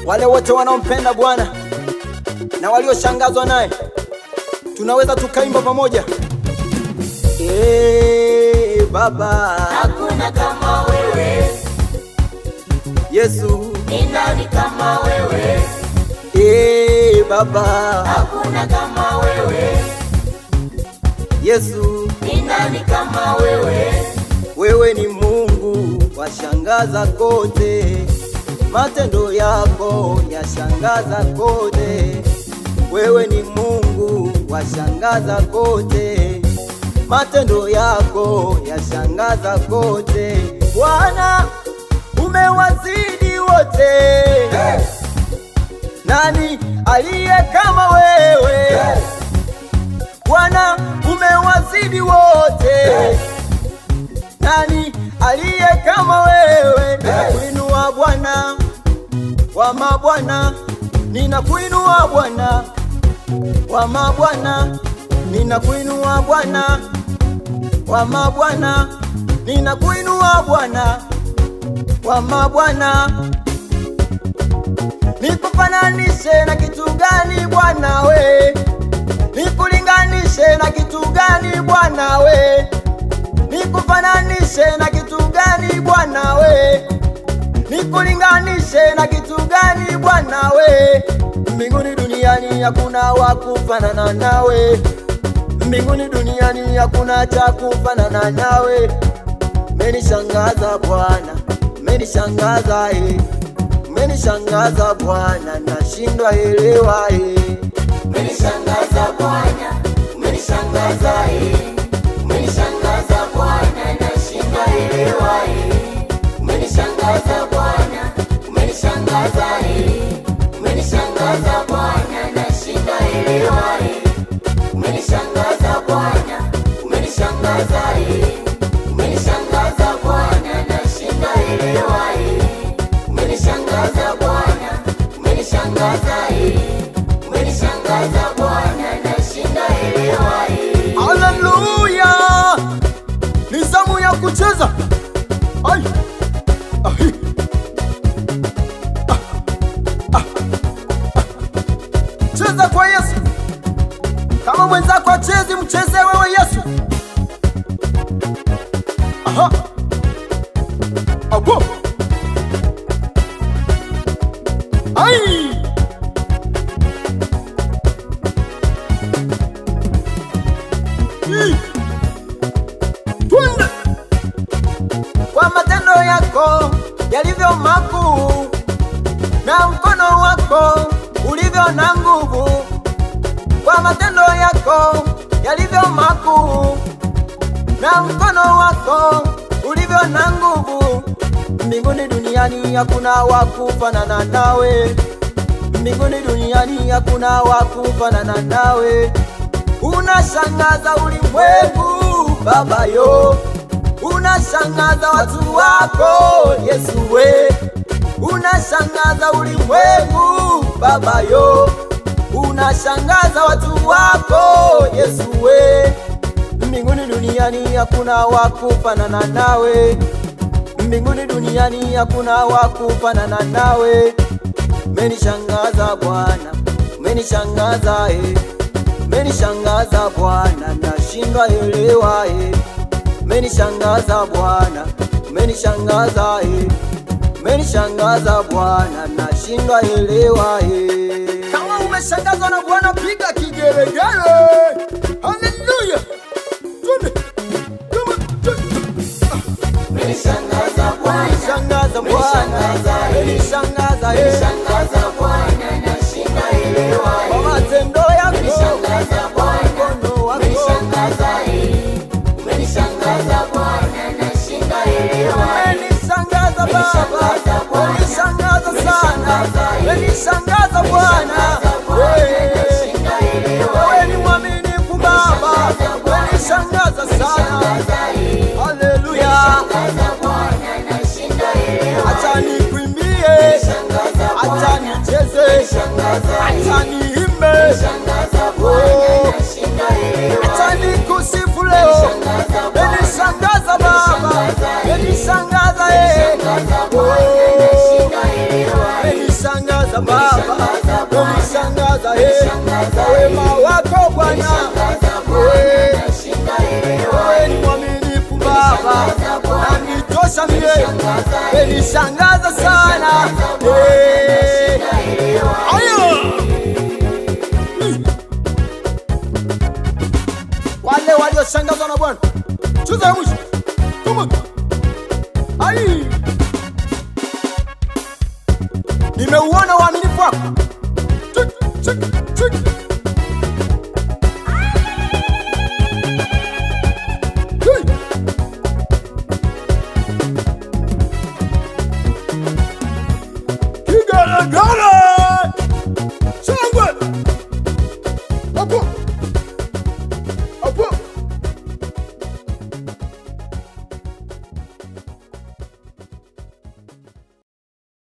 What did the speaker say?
Wale wote wanaompenda Bwana na walioshangazwa naye, tunaweza tukaimba pamoja. Baba, hakuna kama wewe. Yesu, ni nani kama wewe? Baba, hakuna kama wewe. Yesu, ni nani kama wewe? Wewe ni Mungu washangaza kote, matendo yako yashangaza kote. Wewe ni Mungu washangaza kote, matendo yako yashangaza kote. Bwana, umewazidi wote. Nani aliye kama wewe? Bwana, umewazidi wote. Nani aliye kama wewe? Ninakuinua Bwana wa mabwana, ninakuinua Bwana wa mabwana, ninakuinua Bwana wa mabwana, ninakuinua Bwana wa mabwana. Nikufananishe na kitu gani Bwana we? Nikulinganishe na kitu gani Bwana we? Nikufananishe na kitu gani Bwana we? Nikulinganishe na kitu gani Bwana we? Mbinguni duniani hakuna wa kufanana nawe, mbinguni duniani hakuna cha kufanana nawe. Umenishangaza Bwana, umenishangaza umenishangaza Bwana, nashindwa elewa Umenishangaza Bwana, umenishangaza umenishangaza Bwana, nashindwa elewa Umenishangaza Bwana, umenishangaza umenishangaza Bwana, nashindwa elewa Umenishangaza Bwana, umenishangaza umenishangaza Bwana, nashindwa elewa Umenishangaza Bwana, umenishangaza umenishangaza Bwana, nashindwa elewa Haleluya! Ni zamu ya kucheza. Ai! Ahi! Cheza kwa Yesu. Kama mwenzako achezi, mcheze wewe Yesu. Aha! Abo! Ai! Twende! Kwa matendo yako yalivyo makuu, na mkono wako ulivyo na nguvu. Kwa matendo yako yalivyo makuu, na mkono wako ulivyo na nguvu. Mbinguni duniani hakuna wa kufanana nawe, mbinguni duniani hakuna wa kufanana nawe. Unashangaza ulimwengu Baba yo, unashangaza watu wako Yesu we. Unashangaza ulimwengu Baba yo, unashangaza watu wako Yesu we. Mbinguni duniani hakuna wa kufanana nawe, mbinguni duniani hakuna wa kufanana nawe. Umenishangaza Bwana, umenishangaza umenishangaza Bwana, nashindwa elewa Umenishangaza Bwana, umenishangaza umenishangaza Bwana, nashindwa elewa Kama umeshangazwa na Bwana, piga kigelegele. Haleluya! Umenishangaza Bwana, Umenishangaza Bwana, umenishangaza Bwana, nashindwa elewa kwa matendo yako. Umenishangaza Bwana, umenishangaza umenishangaza Bwana, nashindwa elewa Umenishangaza Baba, umenishangaza sana, umenishangaza Bwana. Wewe ni mwaminifu Baba, umenishangaza sana. Haleluya! Acha nikuimbie, acha nicheze, acha niimbe, acha nikusifu leo. Umenishangaza Baba, umenishangaza umenishangaza wema wako Bwana. Wewe ni mwaminifu Baba, nanitosha mie, umenishangaza sana. Wale walioshangazwa na Bwana, tuza mwisho.